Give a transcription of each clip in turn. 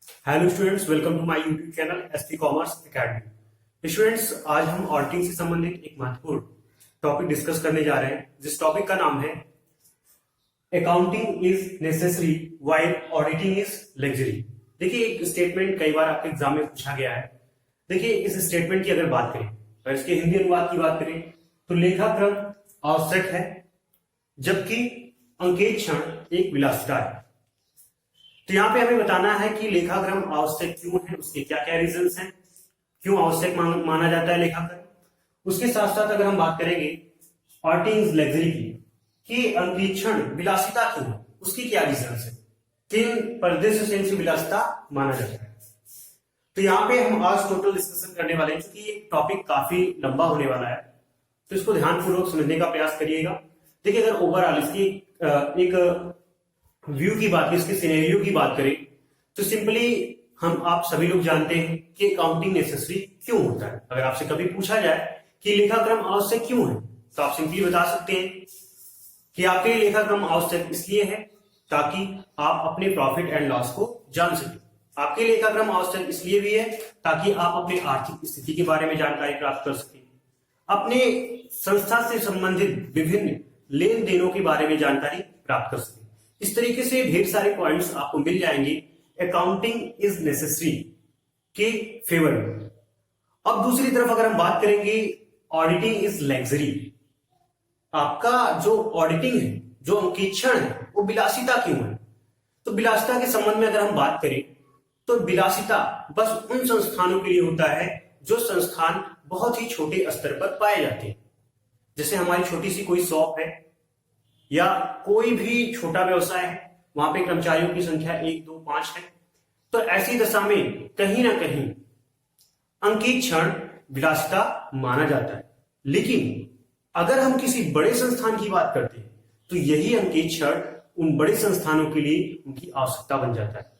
Hello students, welcome to my YouTube channel SP commerce academy. Students, आज हम auditing से संबंधित एक महत्वपूर्ण टॉपिक डिस्कस करने जा रहे हैं, जिस टॉपिक का नाम है accounting is necessary while auditing is luxury. देखिए, एक स्टेटमेंट कई बार आपके एग्जाम में पूछा गया है। देखिए, इस स्टेटमेंट की अगर बात करें और इसके हिंदी अनुवाद की बात करें तो लेखाक्रम आवश्यक है जबकि अंकेक्षण एक विलासिता है। तो यहाँ पे हमें बताना है कि लेखाक्रम आवश्यक क्यों है, उसके क्या क्या रीजंस हैं, क्यों आवश्यक माना जाता है लेखाक्रम। उसके साथ साथ अगर हम बात करेंगे ऑडिटिंग लग्जरी की कि अंकेक्षण विलासिता क्यों है, उसकी क्या रीजंस है, किन परिदृश्य से इसे विलासिता माना जाता है। तो यहाँ पे हम आज टोटल डिस्कशन करने वाले हैं, क्योंकि ये टॉपिक काफी लंबा होने वाला है, तो इसको ध्यानपूर्वक समझने का प्रयास करिएगा। देखिए, अगर ओवरऑल इसकी एक व्यू की बात करें, इसके सिनेरियो की बात करें तो सिंपली आप सभी लोग जानते हैं कि अकाउंटिंग नेसेसरी क्यों होता है। अगर आपसे कभी पूछा जाए कि लेखाक्रम आवश्यक क्यों है तो आप सिंपली बता सकते हैं कि आपके लिए लेखाक्रम आवश्यक इसलिए है ताकि आप अपने प्रॉफिट एंड लॉस को जान सकें। आपके लिए लेखाक्रम आवश्यक इसलिए भी है ताकि आप अपनी आर्थिक स्थिति के बारे में जानकारी प्राप्त कर सकें, अपने संस्था से संबंधित विभिन्न लेन देनों के बारे में जानकारी प्राप्त कर सकें। इस तरीके से ढेर सारे पॉइंट्स आपको मिल जाएंगे अकाउंटिंग इज नेसेसरी के फेवर में। अब दूसरी तरफ अगर हम बात करेंगे ऑडिटिंग इज लग्जरी, आपका जो ऑडिटिंग है, जो अंकेक्षण है, वो विलासिता क्यों है। तो विलासिता के संबंध में अगर हम बात करें तो विलासिता बस उन संस्थानों के लिए होता है जो संस्थान बहुत ही छोटे स्तर पर पाए जाते हैं। जैसे हमारी छोटी सी कोई शॉप है या कोई भी छोटा व्यवसाय है, वहां पे कर्मचारियों की संख्या 1, 2, 5 है, तो ऐसी दशा में कहीं ना कहीं अंकेक्षण विलासिता माना जाता है। लेकिन अगर हम किसी बड़े संस्थान की बात करते हैं तो यही अंकेक्षण उन बड़े संस्थानों के लिए उनकी आवश्यकता बन जाता है,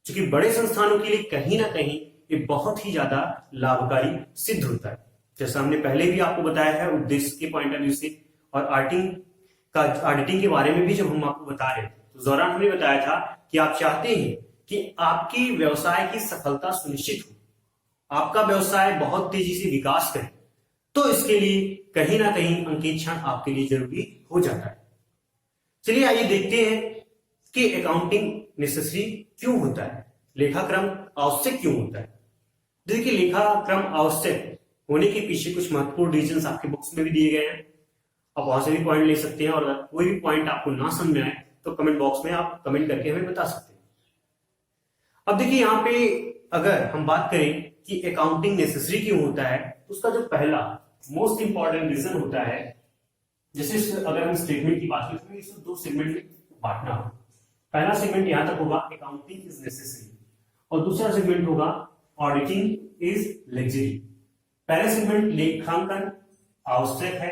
क्योंकि बड़े संस्थानों के लिए कहीं ना कहीं ये बहुत ही ज्यादा लाभकारी सिद्ध होता है। जैसा हमने पहले भी आपको बताया है उद्देश्य के पॉइंट ऑफ व्यू से, और ऑडिटिंग के बारे में भी जब हम आपको बता रहे थे तो उस दौरान हमने बताया था कि आप चाहते हैं कि आपकी व्यवसाय की सफलता सुनिश्चित हो, आपका व्यवसाय बहुत तेजी से विकास करे, तो इसके लिए कहीं ना कहीं अंकेक्षण आपके लिए जरूरी हो जाता है। चलिए आइए देखते हैं कि अकाउंटिंग नेसेसरी क्यों होता है, लेखाक्रम आवश्यक क्यों होता है। देखिए, लेखाक्रम आवश्यक होने के पीछे कुछ महत्वपूर्ण रीजंस आपके बुक्स में भी दिए गए हैं, आप वहां से भी पॉइंट ले सकते हैं, और अगर कोई भी पॉइंट आपको ना समझ में आए तो कमेंट बॉक्स में आप कमेंट करके हमें बता सकते हैं। अब देखिए, यहाँ पे अगर हम बात करें कि अकाउंटिंग नेसेसरी क्यों होता है तो उसका जो पहला मोस्ट इंपॉर्टेंट रीजन होता है, जैसे अगर हम स्टेटमेंट की बात करें तो इसको दो सेगमेंट में बांटना होगा। पहला सेगमेंट यहां तक होगा अकाउंटिंग इज नेसेसरी, और दूसरा सेगमेंट होगा ऑडिटिंग इज लग्जरी। पहला सेगमेंट लेखांकन आवश्यक है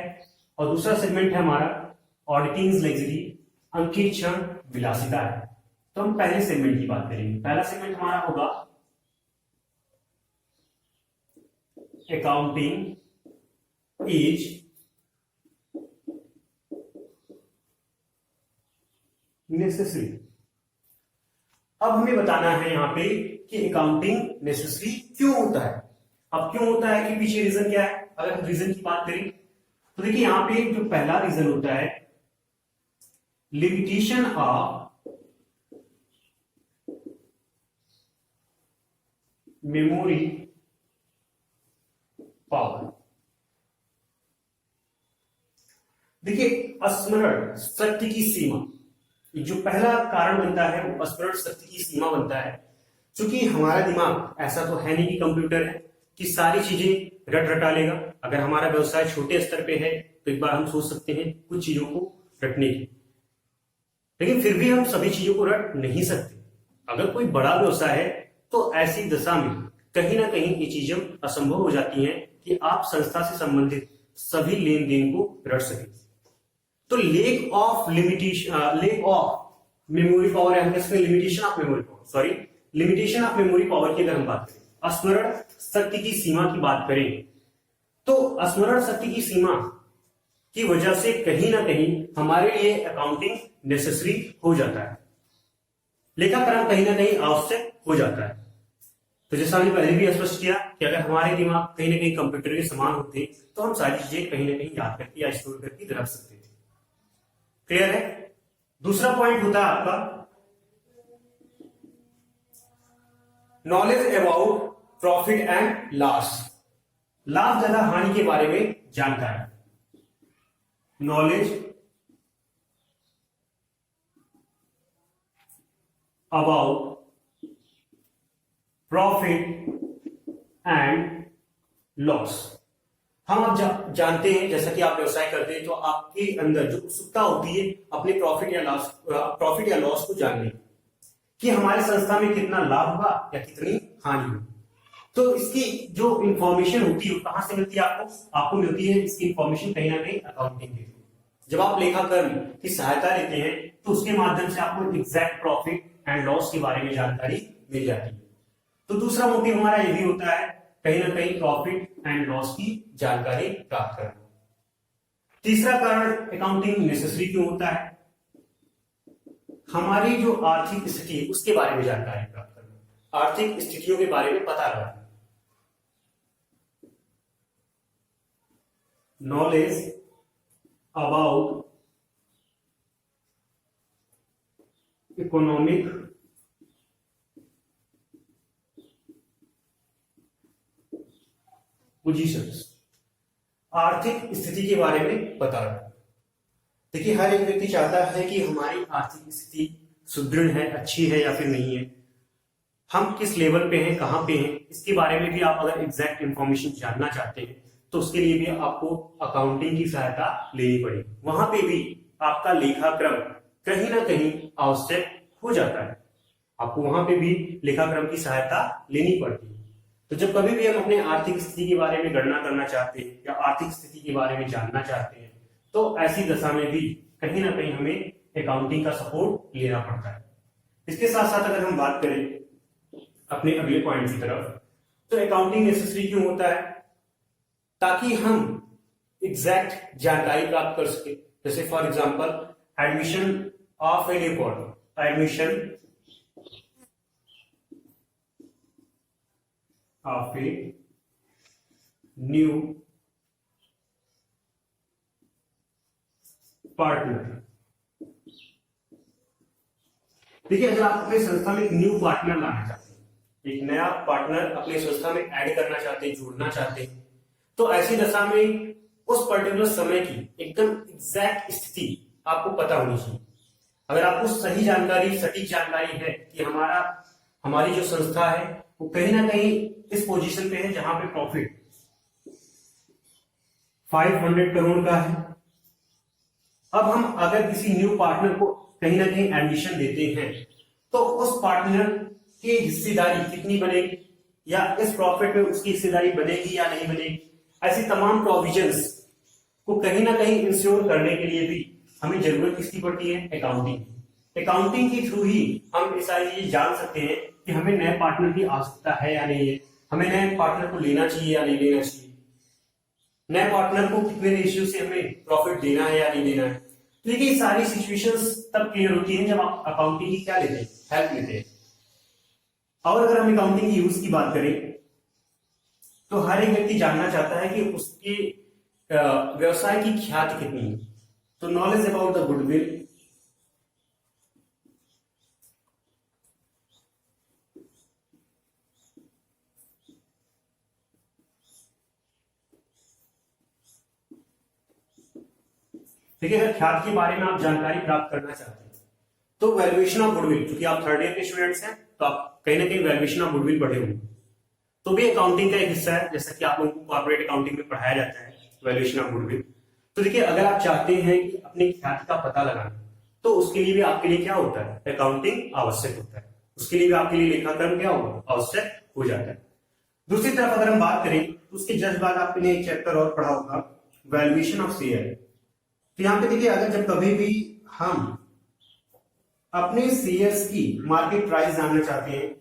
और दूसरा सेगमेंट है हमारा ऑडिटिंग इज लग्जरी, अंकेक्षण विलासिता है। तो हम पहले सेगमेंट की बात करेंगे। पहला सेगमेंट हमारा होगा अकाउंटिंग इज नेसेसरी। अब हमें बताना है यहां पे कि अकाउंटिंग नेसेसरी क्यों होता है। अब क्यों होता है कि पीछे रीजन क्या है, अगर हम रीजन की बात करें तो देखिए, यहां पे जो पहला रीजन होता है लिमिटेशन ऑफ मेमोरी पावर। देखिए, स्मरण शक्ति की सीमा, जो पहला कारण बनता है वो स्मरण शक्ति की सीमा बनता है। क्योंकि हमारा दिमाग ऐसा तो है नहीं कि कंप्यूटर है कि सारी चीजें रट रटा लेगा। अगर हमारा व्यवसाय छोटे स्तर पे है तो एक बार हम सोच सकते हैं कुछ चीजों को रटने की, लेकिन फिर भी हम सभी चीजों को रट नहीं सकते। अगर कोई बड़ा व्यवसाय है तो ऐसी दशा में कहीं ना कहीं ये चीजें असंभव हो जाती हैं कि आप संस्था से संबंधित सभी लेन देन को रट सकें। तो lake of memory power, limitation of memory power, sorry limitation of memory power की अगर हम बात करें, स्मरण शक्ति की सीमा की बात करें, तो स्मरण शक्ति की सीमा की वजह से कहीं ना कहीं हमारे लिए अकाउंटिंग नेसेसरी हो जाता है। लेखाक्रम कहीं ना कहीं आवश्यक हो जाता है। तो जैसा हमने पहले भी स्पष्ट किया कि अगर हमारे दिमाग कहीं ना कहीं कंप्यूटर के समान होते तो हम सारी चीजें कहीं ना कहीं याद करके या स्टोर करके रख सकते थे। क्लियर है? दूसरा पॉइंट होता है आपका knowledge about profit and loss, लाभ तथा हानि के बारे में जानकारी। Knowledge about profit and loss. हम अब जानते हैं, जैसा कि आप व्यवसाय करते हैं तो आपके अंदर जो उत्सुकता होती है अपने प्रॉफिट या लॉस को जानने की, कि हमारे संस्था में कितना लाभ हुआ या कितनी हानि हुई। तो इसकी जो इंफॉर्मेशन होती है कहां से मिलती है आपको मिलती है इसकी इंफॉर्मेशन कहीं ना कहीं अकाउंटिंग के थ्रू। जब आप लेखाकरण की सहायता लेते हैं तो उसके माध्यम से आपको एग्जैक्ट प्रॉफिट एंड लॉस के बारे में जानकारी मिल जाती है। तो दूसरा मोटिव हमारा ये भी होता है कहीं ना कहीं प्रॉफिट एंड लॉस की जानकारी प्राप्त करना। तीसरा कारण अकाउंटिंग नेसेसरी क्यों होता है? हमारी जो आर्थिक स्थिति है उसके बारे में जानकारी प्राप्त करना, आर्थिक स्थितियों के बारे में पता लगाना। नॉलेज अबाउट इकोनॉमिक पोजीशंस, आर्थिक स्थिति के बारे में पता लगाना। देखिए हर एक व्यक्ति चाहता है कि हमारी आर्थिक स्थिति सुदृढ़ है, अच्छी है या फिर नहीं है, हम किस लेवल पे हैं, कहां पे हैं, इसके बारे में भी आप अगर एग्जैक्ट इंफॉर्मेशन जानना चाहते हैं तो उसके लिए भी आपको अकाउंटिंग की सहायता लेनी पड़ेगी। वहां पे भी आपका लेखाक्रम कहीं ना कहीं आवश्यक हो जाता है, आपको वहां पे भी लेखाक्रम की सहायता लेनी पड़ती है। तो जब कभी भी हम अपने आर्थिक स्थिति के बारे में गणना करना चाहते हैं या आर्थिक स्थिति के बारे में जानना चाहते हैं तो ऐसी दशा में भी कहीं ना कहीं हमें अकाउंटिंग का सपोर्ट लेना पड़ता है। इसके साथ साथ अगर हम बात करें अपने अगले पॉइंट की तरफ, तो अकाउंटिंग नेसेसरी क्यों होता है? ताकि हम एग्जैक्ट जानकारी प्राप्त कर सके। जैसे for example admission of a new college, admission of a new partner. देखिए अगर आप अपने संस्था में एक न्यू पार्टनर लाना चाहते हैं, एक नया पार्टनर अपने संस्था में ऐड करना चाहते हैं, जोड़ना चाहते हैं, तो ऐसी दशा में उस पर्टिकुलर समय की एकदम एग्जैक्ट स्थिति आपको पता होनी चाहिए। अगर आपको सही जानकारी, सटीक जानकारी है कि हमारी जो संस्था है वो कहीं ना कहीं इस पोजीशन पे है जहां पे प्रॉफिट 500 करोड़ का है, अब हम अगर किसी न्यू पार्टनर को कहीं ना कहीं एडमिशन देते हैं तो उस पार्टनर की हिस्सेदारी कितनी बनेगी या इस प्रॉफिट में उसकी हिस्सेदारी बनेगी या नहीं बनेगी, ऐसी तमाम प्रोविजंस को कहीं ना कहीं इंश्योर करने के लिए भी हमें जरूरत किसकी पड़ती है? अकाउंटिंग। अकाउंटिंग के थ्रू ही हम ये सारी चीजें जान सकते हैं कि हमें नए पार्टनर की आवश्यकता है या नहीं है, हमें नए पार्टनर को लेना चाहिए या नहीं लेना चाहिए, नए पार्टनर को कितने रेशियो से हमें प्रॉफिट देना है या नहीं देना है। तो देखिए सारी सिचुएशंस तब क्लियर होती हैं जब आप अकाउंटिंग की क्या लेते हैं? हेल्प लेते हैं। और अगर हम अकाउंटिंग की यूज की बात करें तो हर एक व्यक्ति जानना चाहता है कि उसके व्यवसाय की ख्याति कितनी है। तो नॉलेज अबाउट द गुडविल, देखिए अगर ख्याति के बारे में आप जानकारी प्राप्त करना चाहते हैं तो वैल्यूएशन ऑफ गुडविल, क्योंकि आप थर्ड ईयर के स्टूडेंट्स हैं तो आप कहीं ना कहीं वैल्यूएशन ऑफ गुडविल पढ़े होंगे, तो भी अकाउंटिंग का एक हिस्सा है, जैसा कि आप लोगों को कॉर्पोरेट अकाउंटिंग में पढ़ाया जाता है वैल्यूएशन ऑफ गुडविल। तो देखिए अगर आप चाहते हैं कि अपनी ख्याति का पता लगाना तो उसके लिए भी आपके लिए क्या होता है? अकाउंटिंग आवश्यक होता है, उसके लिए भी आपके लिए लेखाक्रम क्या होगा? आवश्यक हो जाता है। दूसरी तरफ अगर हम बात करें तो उसके जस्ट बाद आपने एक चैप्टर और पढ़ा होगा वैल्यूएशन ऑफ शेयर। तो यहाँ पे देखिए अगर जब कभी भी हम अपने शेयर्स की मार्केट प्राइस जानना चाहते हैं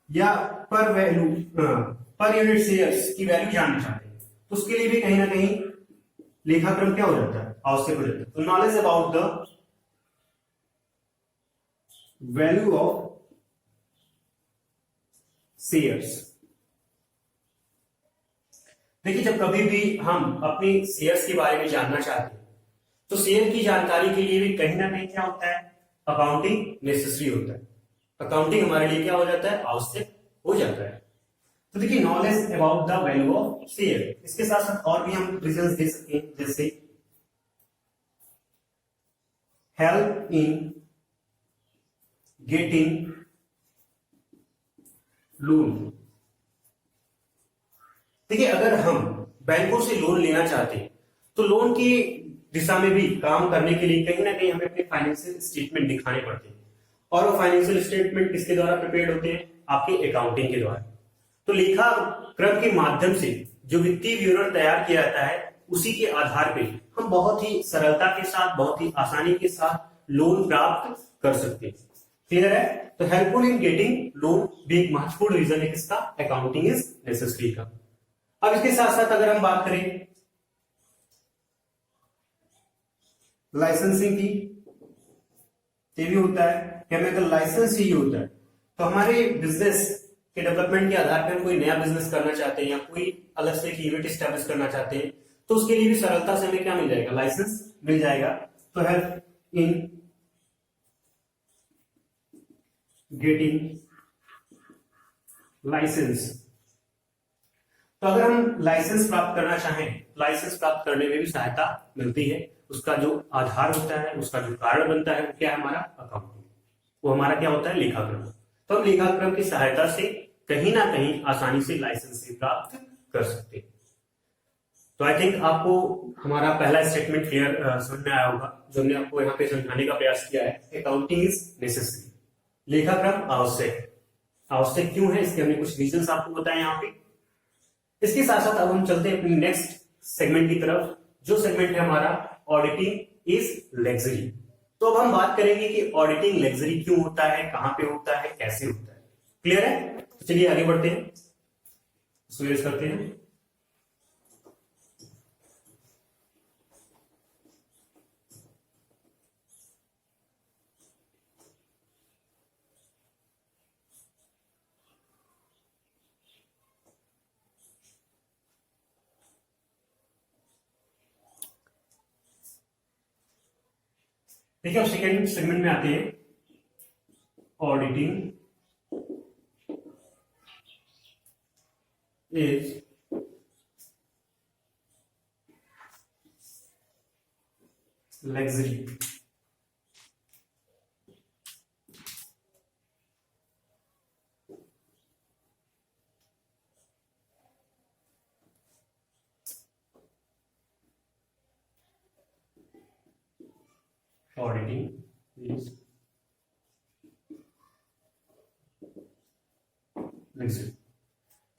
या पर यूनिट शेयर्स की वैल्यू जानना चाहते हैं तो उसके लिए भी कहीं ना कहीं लेखाक्रम क्या हो जाता है? आवश्यक हो जाता है। तो knowledge about the value of shares. देखिए, जब कभी भी हम अपनी शेयर्स के बारे में जानना चाहते हैं तो शेयर की जानकारी के लिए भी कहीं ना कहीं क्या होता है, अकाउंटिंग नेसेसरी होता है। अकाउंटिंग हमारे लिए क्या हो जाता है, आवश्यक हो जाता है। तो देखिए, knowledge about the value of share, इसके साथ साथ और भी हम रीजंस दे सकते हैं, जैसे हेल्प इन गेटिंग लोन। देखिए, अगर हम बैंकों से लोन लेना चाहते हैं तो लोन की दिशा में भी काम करने के लिए कहीं ना कहीं हमें अपने फाइनेंशियल स्टेटमेंट दिखाने पड़ते हैं। और वो फाइनेंशियल स्टेटमेंट किसके द्वारा प्रिपेयर्ड होते हैं, आपके अकाउंटिंग के द्वारा। तो लेखा क्रम के माध्यम से जो वित्तीय विवरण तैयार किया जाता है, उसी के आधार पे हम बहुत ही सरलता के साथ, बहुत ही आसानी के साथ लोन प्राप्त कर सकते हैं। क्लियर है? तो हेल्पफुल इन गेटिंग लोन भी एक महत्वपूर्ण रीजन है किसका, अकाउंटिंग इज नेसेसरी का। अब इसके साथ साथ अगर हम बात करें लाइसेंसिंग की, ये भी होता है, केमिकल लाइसेंस ही होता है। तो हमारे बिजनेस के डेवलपमेंट के आधार पर हम कोई नया बिजनेस करना चाहते हैं या कोई अलग से एक यूनिट स्टैब्लिश करना चाहते हैं तो उसके लिए भी सरलता से हमें क्या मिल जाएगा, लाइसेंस मिल जाएगा। तो हेल्प इन गेटिंग लाइसेंस। तो अगर हम लाइसेंस प्राप्त करना चाहें, लाइसेंस प्राप्त करने में भी सहायता मिलती है। उसका जो आधार होता है, उसका जो कारण बनता है, वो क्या है, हमारा अकाउंटिंग। वो हमारा क्या होता है, लेखाक्रम। तो हम लेखाक्रम की सहायता से कहीं ना कहीं आसानी से लाइसेंस प्राप्त कर सकते हैं। तो आई थिंक आपको हमारा पहला स्टेटमेंट क्लियर समझ में आया होगा, जो हमने आपको यहाँ पे समझाने का प्रयास किया है। अकाउंटिंग इज नेसेसरी, लेखाक्रम आवश्यक। आवश्यक क्यों है, इसके हमने कुछ रीजंस आपको बताए यहाँ पे। इसके साथ साथ अब हम चलते हैं अपनी नेक्स्ट सेगमेंट की तरफ, जो सेगमेंट है हमारा ऑडिटिंग इज लग्जरी। तो अब हम बात करेंगे कि ऑडिटिंग लग्जरी क्यों होता है, कहां पे होता है, कैसे होता है। क्लियर है? तो चलिए आगे बढ़ते हैं, सुरेश करते हैं। देखिए, अब सेकेंड सेगमेंट में आते हैं, auditing is luxury. Auditing is luxury.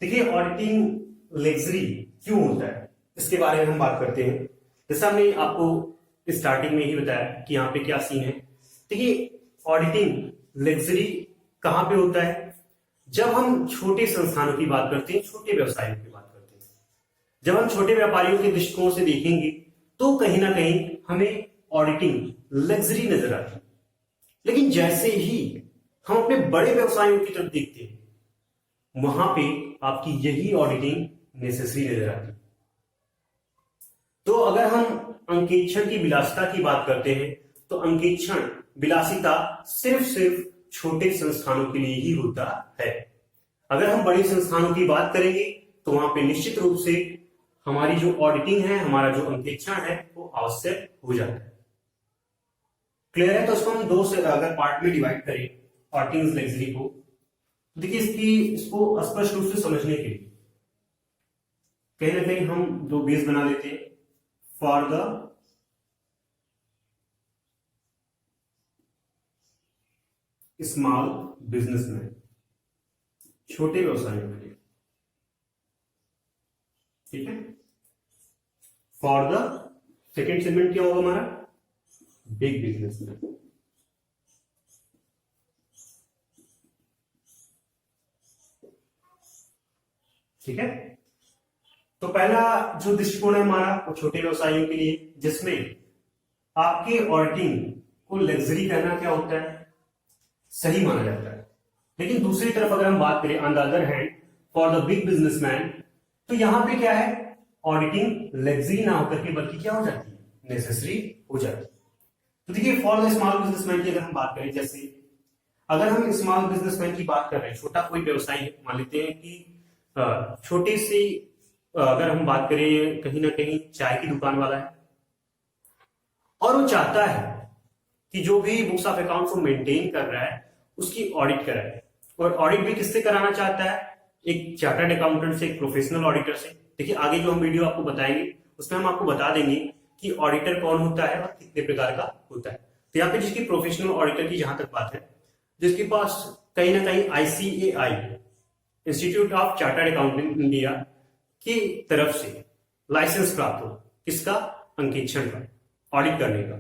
देखिए, ऑडिटिंग लग्जरी क्यों होता है, इसके बारे में हम बात करते हैं। जैसा हमने आपको स्टार्टिंग में ही बताया कि यहाँ पे क्या सीन है। देखिए, ऑडिटिंग लग्जरी कहां पे होता है, जब हम छोटे संस्थानों की बात करते हैं, छोटे व्यवसायों की बात करते हैं। जब हम छोटे व्यापारियों के दृष्टिकोण से देखेंगे तो कहीं ना कहीं हमें ऑडिटिंग लग्जरी नजर आती है। लेकिन जैसे ही हम अपने बड़े व्यवसायों की तरफ देखते हैं, वहां पे आपकी यही ऑडिटिंग नेसेसरी नजर आती है। तो अगर हम अंकेक्षण की विलासिता की बात करते हैं तो अंकेक्षण विलासिता सिर्फ छोटे संस्थानों के लिए ही होता है। अगर हम बड़े संस्थानों की बात करेंगे तो वहां पे निश्चित रूप से हमारी जो ऑडिटिंग है, हमारा जो अंकेक्षण है, वो आवश्यक हो जाता है। क्लियर है? तो इसको हम दो से अगर पार्ट में डिवाइड करें ऑडिटिंग लग्जरी को, देखिए इसको स्पष्ट रूप से समझने के लिए कहीं ना कहीं हम दो बेस बना लेते हैं। फॉर द स्मॉल बिजनेसमैन, छोटे व्यवसायों के लिए, ठीक है। फॉर द सेकेंड सेगमेंट क्या होगा हमारा, बिग बिजनेसमैन। ठीक है। तो पहला जो दृष्टिकोण है हमारा वो छोटे व्यवसायों के लिए, जिसमें आपके ऑडिटिंग को लग्जरी कहना क्या होता है, सही माना जाता है। लेकिन दूसरी तरफ अगर हम बात करें on the other hand for the big businessman, तो यहां पे क्या है, ऑडिटिंग लग्जरी ना होकर के बल्कि क्या हो जाती है, नेसेसरी हो जाती है। तो देखिए फॉर द स्मॉल बिजनेसमैन की अगर हम बात करें, जैसे अगर हम स्मॉल बिजनेसमैन की बात कर रहे हैं, छोटा कोई व्यवसाय है, मान लेते हैं कि छोटी सी अगर हम बात करें कहीं ना कहीं चाय की दुकान वाला है और वो चाहता है कि जो भी बुक्स ऑफ अकाउंट्स वो मेंटेन कर रहा है उसकी ऑडिट कराए, और ऑडिट भी किससे कराना चाहता है, एक चार्टर्ड अकाउंटेंट से, एक प्रोफेशनल ऑडिटर से। देखिए आगे जो हम वीडियो आपको बताएंगे उसमें हम आपको बता देंगे कि ऑडिटर कौन होता है और कितने प्रकार का होता है। तो यहाँ पे जिसकी प्रोफेशनल ऑडिटर की जहां तक बात है, जिसके पास कहीं ना कहीं ICAI institute of chartered accountant India की तरफ से लाइसेंस प्राप्त हो, किसका, अंकेक्षण का, ऑडिट करने का,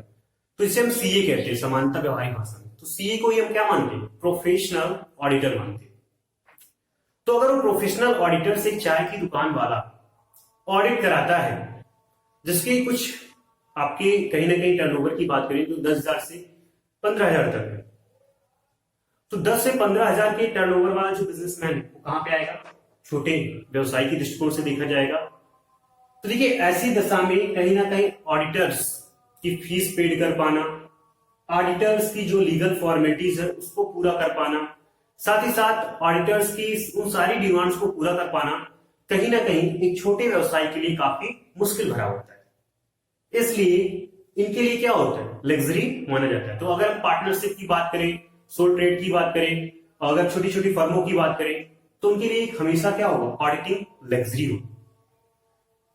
तो इसे हम CA कहते हैं समानता व्यवहारिक भाषा में। तो CA को ही हम क्या मानते हैं, प्रोफेशनल ऑडिटर मानते हैं। तो अगर वो प्रोफेशनल ऑडिटर से चाय की दुकान वाला ऑडिट कराता है, जिसके कुछ आपके कहीं ना कहीं टर्नओवर की बात करें तो 10,000 से 15,000 तक है, तो 10 से 15,000 के टर्नओवर वाला जो बिजनेसमैन है वो कहां पे आएगा, छोटे व्यवसाय की दृष्टिकोण से देखा जाएगा। तो देखिए ऐसी दशा में कहीं ना कहीं ऑडिटर्स की फीस पेड कर पाना, ऑडिटर्स की जो लीगल फॉर्मेलिटीज है उसको पूरा कर पाना, साथ ही साथ ऑडिटर्स की उन सारी डिमांड्स को पूरा कर पाना कहीं ना कहीं एक छोटे व्यवसाय के लिए काफी मुश्किल भरा होता है। इसलिए इनके लिए क्या होता है, लग्जरी माना जाता है। तो अगर हम पार्टनरशिप की बात करें, सोल ट्रेड की बात करें, अगर छोटी छोटी फर्मों की बात करें, तो उनके लिए हमेशा क्या होगा, ऑडिटिंग लग्जरी होगी,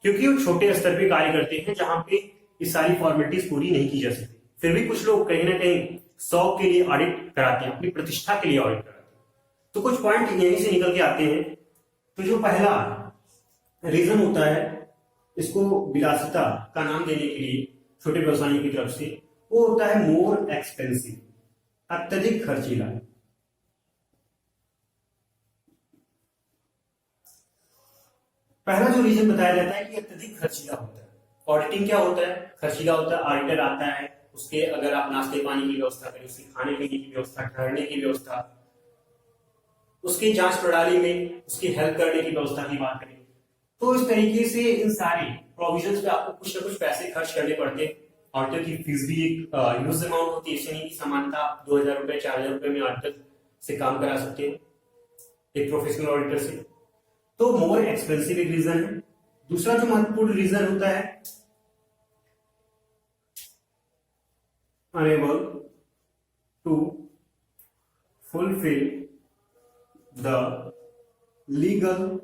क्योंकि वो छोटे स्तर पे कार्य करते हैं जहां पे ये सारी फॉर्मेलिटीज पूरी नहीं की जा सकती। फिर भी कुछ लोग कहीं ना कहीं शौक के लिए ऑडिट कराते हैं, अपनी प्रतिष्ठा के लिए ऑडिट कराते हैं। तो कुछ पॉइंट यहीं से निकल के आते हैं। तो जो पहला रीजन होता है इसको विलासिता का नाम देने के लिए छोटे व्यवसायियों की तरफ से, वो होता है मोर एक्सपेंसिव, अत्यधिक खर्चीला। पहला जो रीजन बताया जाता है कि अत्यधिक खर्चीला होता है। ऑडिटिंग क्या होता है, खर्चीला होता है। ऑडिटर आता है, उसके अगर आप नाश्ते पानी की व्यवस्था करें, उसके खाने पीने की व्यवस्था, ठहरने की व्यवस्था, उसकी जांच प्रणाली में उसकी हेल्प करने की व्यवस्था की बात करें, तो इस तरीके से इन सारी प्रोविजंस पे आपको कुछ ना कुछ पैसे खर्च करने पड़ते हैं। ऑडिटर की फीस भी एक ह्यूज अमाउंट होती है, ऐसे नहीं कि समानता आप 2,000 रुपए 4,000 रुपए में ऑडिटर से काम करा सकते हैं, एक प्रोफेशनल ऑडिटर से। तो मोर एक्सपेंसिव एक रीजन है। दूसरा जो महत्वपूर्ण रीजन होता है, enable to fulfil the legal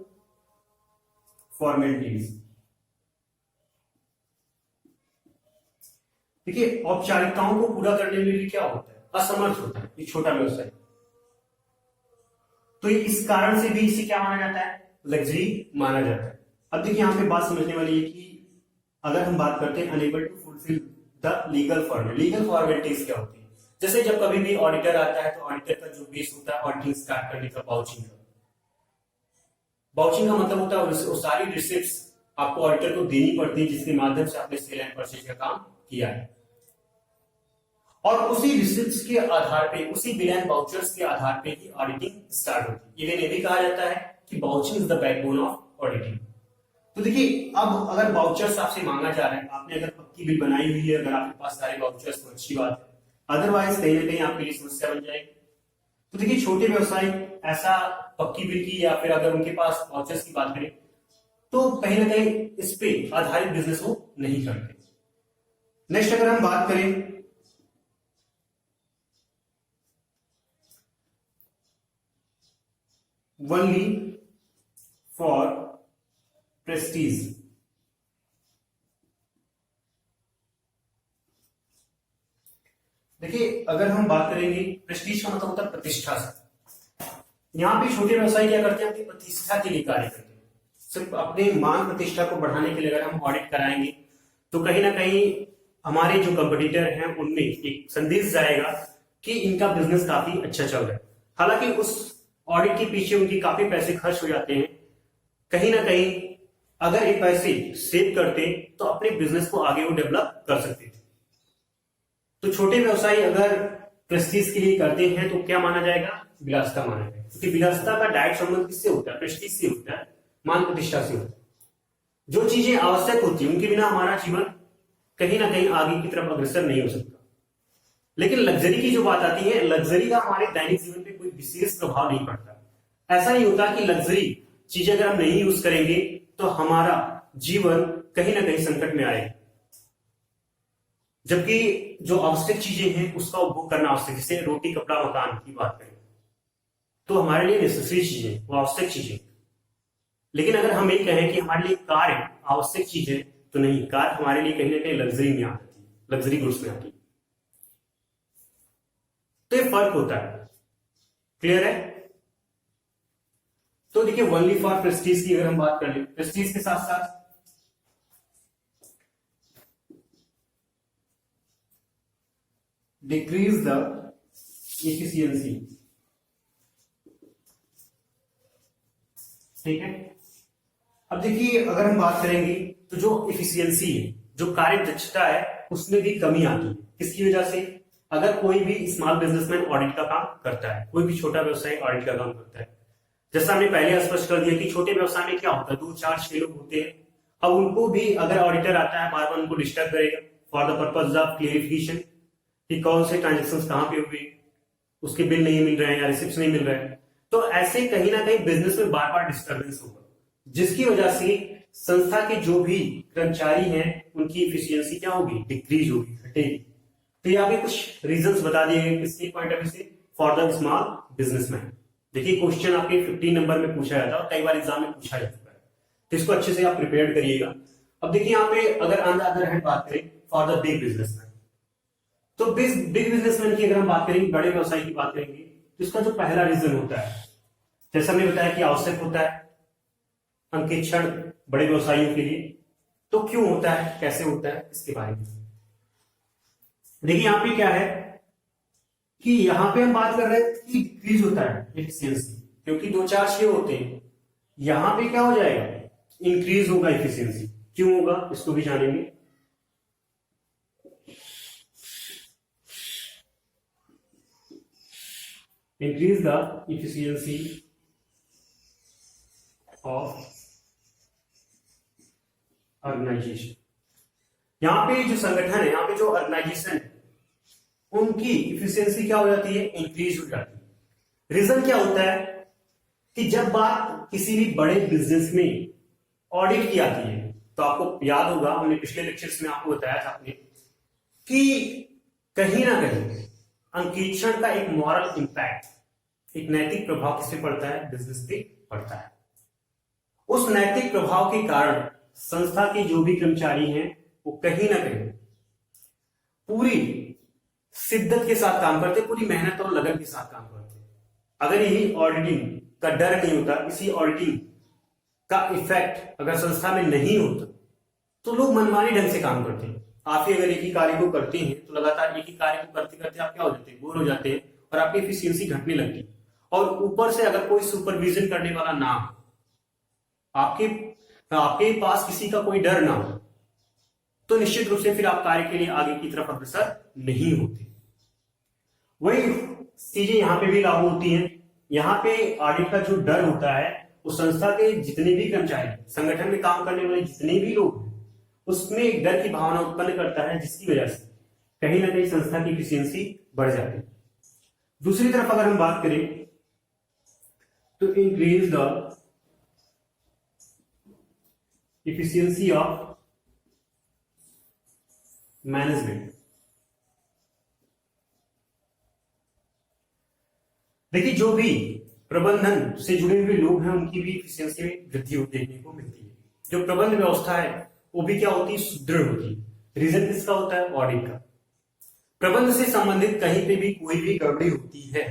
formalities. देखिए औपचारिकताओं को पूरा करने में भी क्या होता है, असमर्थ होता है ये छोटा व्यवसाय। तो इस कारण से भी इसे क्या माना जाता है, लग्जरी माना जाता है। अब देखिए यहां पे बात समझने वाली है कि अगर हम बात करते हैं enable to fulfil the legal formalities क्या होती है। जैसे जब कभी भी ऑडिटर आता है तो ऑडिटर का जो बेस होता है ऑडिटिंग स्टार्ट करने का बाउचिंग का। बाउचिंग का मतलब होता है वो सारी रिसिप्ट्स आपको ऑडिटर को देनी पड़ती है जिसके माध्यम से आपने सेल एंड परचेज का काम किया है, और उसी रिसिप्ट्स के आधार पे, उसी बिल एंड वाउचर्स के आधार पे ही ऑडिटिंग स्टार्ट होती है। ये भी कहा जाता है कि vouching is the backbone of auditing. तो देखिए अब अगर वाउचर्स आपसे मांगा जा रहा है, आपने अगर पक्की बिल बनाई हुई है, अगर आपके पास सारे वाउचर्स, तो अच्छी बात है, अदरवाइज कहीं ना कहीं आपके लिए समस्या बन जाएगी। तो देखिए छोटे व्यवसाय ऐसा पक्की बिल की या फिर अगर उनके पास वाउचर्स की बात करें तो कहीं ना कहीं इस पे आधारित बिजनेस वो नहीं करते। नेक्स्ट अगर हम बात करें ओनली फॉर प्रेस्टीज। देखिए अगर हम बात करेंगे प्रेस्टीज का मतलब होता है प्रतिष्ठा से। यहां पे छोटे व्यवसायी क्या करते हैं, अपनी प्रतिष्ठा के लिए कार्य करते हैं। सिर्फ अपने मान प्रतिष्ठा को बढ़ाने के लिए अगर हम ऑडिट कराएंगे तो कहीं ना कहीं हमारे जो कंपटीटर हैं उनमें एक संदेश जाएगा कि इनका बिजनेस काफी अच्छा चल रहा है। हालांकि उस ऑडिट के पीछे उनके काफी पैसे खर्च हो जाते हैं। कहीं ना कहीं अगर ये पैसे सेव करते तो अपने बिजनेस को आगे वो डेवलप कर सकते थे। तो छोटे व्यवसायी अगर प्रेस्टीज के लिए करते हैं तो क्या माना जाएगा, विलासिता माना गया, क्योंकि विलासिता का डायरेक्ट संबंध किससे होता है? प्रेस्टीज से होता है, मान प्रतिष्ठा से होता है। जो चीजें आवश्यक होती है उनके बिना हमारा जीवन कहीं ना कहीं आगे की तरफ अग्रसर नहीं हो सकता। लेकिन लग्जरी की जो बात आती है, लग्जरी का हमारे दैनिक जीवन पे कोई विशेष प्रभाव नहीं पड़ता। ऐसा नहीं होता कि लग्जरी चीजें अगर हम नहीं यूज करेंगे तो हमारा जीवन कहीं ना कहीं संकट में आएगा, जबकि जो आवश्यक चीजें हैं उसका उपभोग करना आवश्यक, जैसे रोटी कपड़ा मकान की बात करें तो हमारे लिए नेसेसरी चीजें, वो आवश्यक चीजें। लेकिन अगर हम ये कहें कि हमारे लिए कार आवश्यक चीज है, तो नहीं, कार हमारे लिए कहीं ना कहीं लग्जरी में आती है, लग्जरी गुड्स में आती है। तो ये फर्क होता है, क्लियर है? तो देखिए ओनली फॉर प्रेस्टीज की अगर हम बात कर ले, प्रेस्टीज के साथ साथ डिक्रीज द एफिशिएंसी, ठीक है। अब देखिए अगर हम बात करेंगे तो जो एफिशिएंसी है, जो कार्य दक्षता है, उसमें भी कमी आती है। किसकी वजह से? अगर कोई भी स्मॉल बिजनेसमैन ऑडिट का काम करता है, कोई भी छोटा व्यवसायी ऑडिट का काम करता है, जैसा हमने पहले स्पष्ट कर दिया कि छोटे व्यवसाय में क्या होता है, 2 4 6 लोग होते हैं। अब उनको भी अगर ऑडिटर आता है बार बार उनको डिस्टर्ब करेगा for the purpose of clarification कि कौन से ट्रांजेक्शन कहां पे हुए, उसके बिल नहीं मिल रहे हैं या रिसिप्ट नहीं मिल रहे हैं, तो ऐसे कहीं ना कहीं बिजनेस में बार बार डिस्टर्बेंस होगा, जिसकी वजह से संस्था के जो भी कर्मचारी हैं उनकी एफिशिएंसी क्या होगी? डिक्रीज होगी, घटेगी। तो यहाँ पे कुछ रीजंस बता दिए गए किसके पॉइंट ऑफ व्यू से, फॉर द स्मॉल बिजनेसमैन। देखिए क्वेश्चन आपके 15 नंबर में पूछा जाता है और कई बार एग्जाम में पूछा जा चुका है, तो इसको अच्छे से आप प्रिपेयर करिएगा। अब देखिए यहाँ पे अगर ऑन द अदर हैंड बात करें फॉर द बिग बिजनेसमैन, तो बिग बिजनेसमैन की अगर हम बात करेंगे, बड़े व्यवसाय की बात करेंगे, तो इसका जो पहला रीजन होता है, जैसा हमने बताया कि आवश्यक होता है अंकेक्षण बड़े व्यवसायियों के लिए। तो क्यों होता है, कैसे होता है, इसके बारे में देखिए। यहां पे क्या है कि यहां पे हम बात कर रहे हैं कि डिक्रीज होता है एफिशिएंसी, क्योंकि 2 4 6 होते हैं। यहां पे क्या हो जाएगा? इंक्रीज होगा एफिशिएंसी। क्यों होगा इसको भी जानेंगे। Increase the efficiency of organisation. यहां पे जो संगठन है, यहां पे जो ऑर्गेनाइजेशन है, उनकी इफिशियंसी क्या हो जाती है? इंक्रीज हो जाती है। रीजन क्या होता है कि जब बात किसी भी बड़े बिजनेस में ऑडिट की आती है, तो आपको याद होगा हमने पिछले लेक्चर्स में आपको बताया था आपने कि कहीं ना कहीं अंकेक्षण का एक मॉरल इंपैक्ट, एक नैतिक प्रभाव किस पे पड़ता है? बिजनेस पे पड़ता है। उस नैतिक प्रभाव के कारण संस्था के जो भी कर्मचारी हैं वो कहीं ना कहीं पूरी शिद्दत के साथ काम करते, पूरी मेहनत और लगन के साथ काम करते। अगर यही ऑडिटिंग का डर नहीं होता, इसी ऑडिटिंग का इफेक्ट अगर संस्था में नहीं होता, तो लोग मनमानी ढंग से काम करते हैं। आप ही अगर एक ही कार्य को करते हैं तो लगातार एक ही कार्य को करते करते आप क्या हो जाते हैं? बोर हो जाते हैं और आपकी एफिशिएंसी घटने लगती है। और ऊपर से अगर कोई सुपरविजन करने वाला ना हो, आपके पास किसी का कोई डर ना हो, तो निश्चित रूप से फिर आप कार्य के लिए आगे की तरफ अग्रसर नहीं होते। वही चीजें यहां पे भी लागू होती हैं। यहां पे ऑडिट का जो डर होता है, उस संस्था के जितने भी कर्मचारी, संगठन में काम करने वाले जितने भी लोग, उसमें एक डर की भावना उत्पन्न करता है, जिसकी वजह से कहीं ना कहीं संस्था की एफिशिएंसी बढ़ जाती है। दूसरी तरफ अगर हम बात करें तो increase the efficiency of management. देखिए जो भी प्रबंधन से जुड़े हुए लोग हैं उनकी भी एफिशिएंसी में वृद्धि देखने को मिलती है। जो प्रबंध व्यवस्था है वो भी क्या होती है? सुदृढ़ होती है। रीजन किसका होता है? ऑडिट का। प्रबंध से संबंधित कहीं पे भी कोई भी गड़बड़ी होती है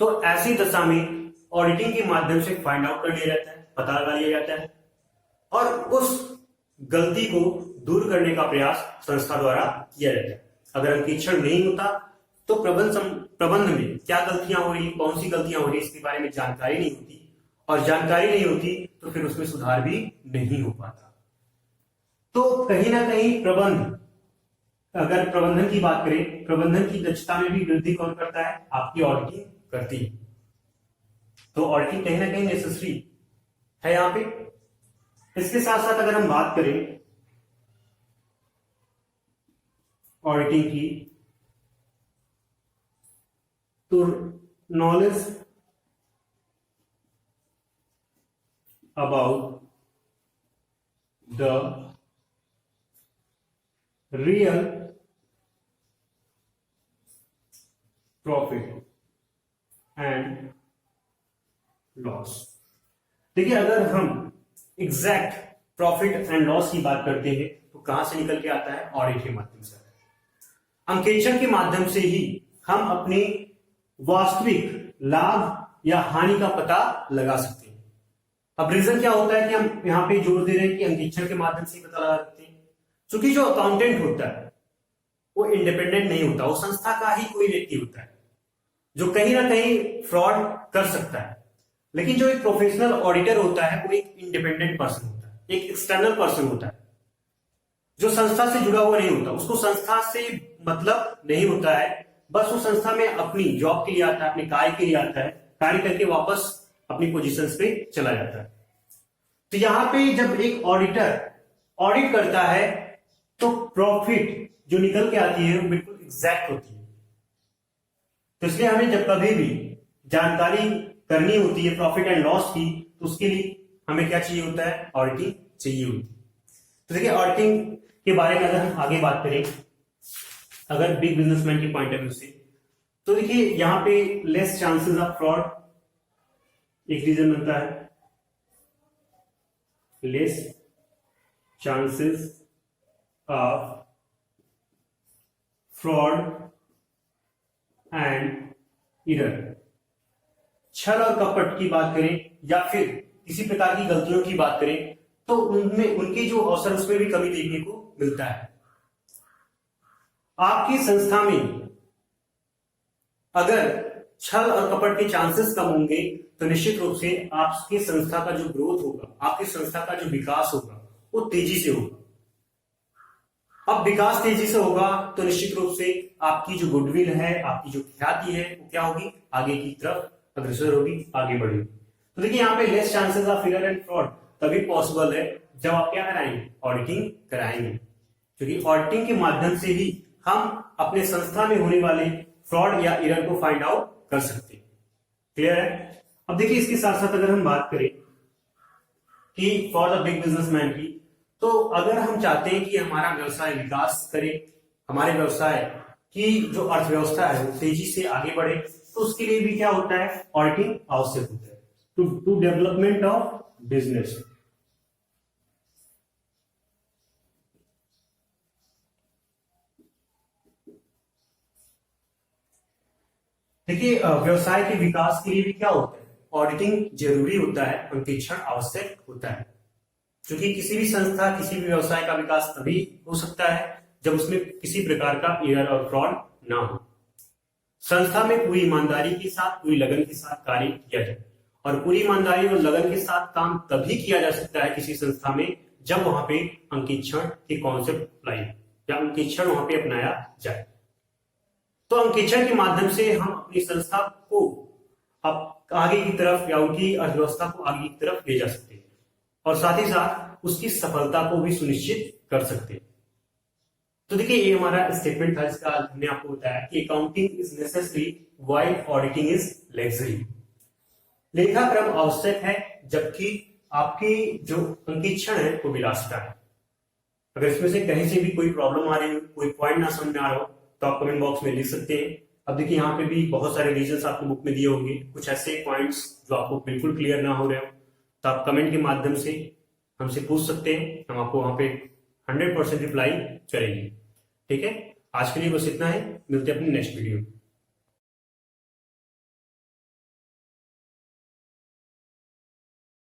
तो ऐसी दशा में ऑडिटिंग के माध्यम से फाइंड आउट कर लिया जाता है, पता लगा लिया जाता है और उस गलती को दूर करने का प्रयास संस्था द्वारा किया जाता है। अगर अंकेक्षण नहीं होता तो प्रबंध में क्या गलतियां हो रही, कौन सी गलतियां हो रही, इसके बारे में जानकारी नहीं होती, और जानकारी नहीं होती तो फिर उसमें सुधार भी नहीं हो पाता। तो कहीं ना कहीं अगर प्रबंधन की बात करें, प्रबंधन की दक्षता में भी वृद्धि कौन करता है? आपकी ऑडिटिंग करती है। तो ऑडिटिंग कहीं ना कहीं नेसेसरी है यहां पे। इसके साथ साथ अगर हम बात करें ऑडिटिंग की, तो knowledge about the real profit and loss. देखिए, अगर हम एग्जैक्ट प्रॉफिट एंड लॉस की बात करते हैं तो कहां से निकल के आता है? ऑडिट के माध्यम से। अंकेक्षण के माध्यम से ही हम अपनी वास्तविक लाभ या हानि का पता लगा सकते हैं। अब रीजन क्या होता है कि हम यहां पे जोर दे रहे हैं कि अंकेक्षण के माध्यम से पता लगा सकते हैं, क्योंकि जो अकाउंटेंट होता है वो इंडिपेंडेंट नहीं होता, वो संस्था का ही कोई व्यक्ति होता है जो कहीं ना कहीं फ्रॉड कर सकता है। लेकिन जो एक प्रोफेशनल ऑडिटर होता है वो एक इंडिपेंडेंट पर्सन होता है, एक एक्सटर्नल पर्सन होता है जो संस्था से जुड़ा हुआ नहीं होता, उसको संस्था से मतलब नहीं होता है, बस वो संस्था में अपनी जॉब के लिए आता है, अपने कार्य के लिए आता है, कार्य करके वापस अपनी पोजीशंस पे चला जाता है। तो यहां पे जब एक ऑडिटर ऑडिट करता है तो प्रॉफिट जो निकल के आती है वो बिल्कुल एग्जैक्ट होती है। तो इसलिए हमें जब कभी भी जानकारी करनी होती है प्रॉफिट एंड लॉस की, तो उसके लिए हमें क्या चाहिए होता है? ऑडिटिंग चाहिए होती है। तो देखिए, ऑडिटिंग के बारे में अगर हम आगे बात करें, अगर बिग बिजनेसमैन के पॉइंट ऑफ व्यू से, तो देखिए यहां पे लेस चांसेस ऑफ फ्रॉड एक रीजन बनता है, less chances of fraud and error. छल और कपट की बात करें या फिर किसी प्रकार की गलतियों की बात करें तो उनमें उनके जो अवसर उसमें भी कमी देखने को मिलता है। आपकी संस्था में अगर छल और कपट के चांसेस कम होंगे तो निश्चित रूप से आपकी संस्था का जो ग्रोथ होगा, आपकी संस्था का जो विकास होगा वो तेजी से होगा। अब विकास तेजी से होगा तो निश्चित रूप से आपकी जो गुडविल है, आपकी जो ख्याति है वो क्या होगी? आगे की तरफ अग्रसर होगी, आगे बढ़ेगी। तो देखिए यहाँ पे less chances of error and fraud तभी पॉसिबल है जब आप क्या कराएंगे? ऑडिटिंग कराएंगे, क्योंकि ऑडिटिंग के माध्यम से ही हम अपने संस्था में होने वाले फ्रॉड या एरर को फाइंड आउट कर सकते हैं। क्लियर है? अब देखिए, इसके साथ साथ अगर हम बात करें कि फॉर द बिग बिजनेसमैन की, तो अगर हम चाहते हैं कि हमारा व्यवसाय विकास करे, हमारे व्यवसाय की जो अर्थव्यवस्था है वो तेजी से आगे बढ़े, तो उसके लिए भी क्या होता है? ऑडिटिंग आवश्यक होता है टू डेवलपमेंट ऑफ बिजनेस। देखिए, व्यवसाय के विकास के लिए भी क्या होता है? ऑडिटिंग जरूरी होता है, अंकेक्षण आवश्यक होता है, क्योंकि किसी भी संस्था, किसी भी व्यवसाय का विकास तभी हो सकता है जब उसमें किसी प्रकार का एरर और फ्रॉड ना हो। संस्था में पूरी ईमानदारी के साथ, पूरी लगन के साथ कार्य किया जाए, और पूरी ईमानदारी और लगन के साथ काम तभी किया जा सकता है किसी संस्था में जब वहां पे अंकेक्षण के कॉन्सेप्ट अप्लाई या अंकेक्षण वहां पे अपनाया जाए। तो अंकेक्षण के माध्यम से हम अपनी संस्था को अब आगे की तरफ या उनकी अर्थव्यवस्था को आगे की तरफ ले जा सकते हैं, और साथ ही साथ उसकी सफलता को भी सुनिश्चित कर सकते हैं। तो देखिए, ये हमारा स्टेटमेंट था जिसका हमने आपको बताया कि accounting is necessary while auditing is luxury. लेखाक्रम आवश्यक है जबकि आपकी जो अंकेक्षण है वो विलासिता है। अगर इसमें से कहीं से भी कोई प्रॉब्लम आ रही हो, कोई पॉइंट ना समझ में आ रहा हो, तो आप कमेंट बॉक्स में लिख सकते हैं। अब देखिए, यहाँ पे भी बहुत सारे रीजंस आपको बुक में दिए होंगे, कुछ ऐसे पॉइंट्स जो आपको बिल्कुल क्लियर ना हो रहे हो, तो आप कमेंट के माध्यम से हमसे पूछ सकते हैं, हम आपको वहां पे 100% रिप्लाई करेंगे। ठीक है, आज के लिए बस इतना है, मिलते हैं अपनी नेक्स्ट वीडियो में।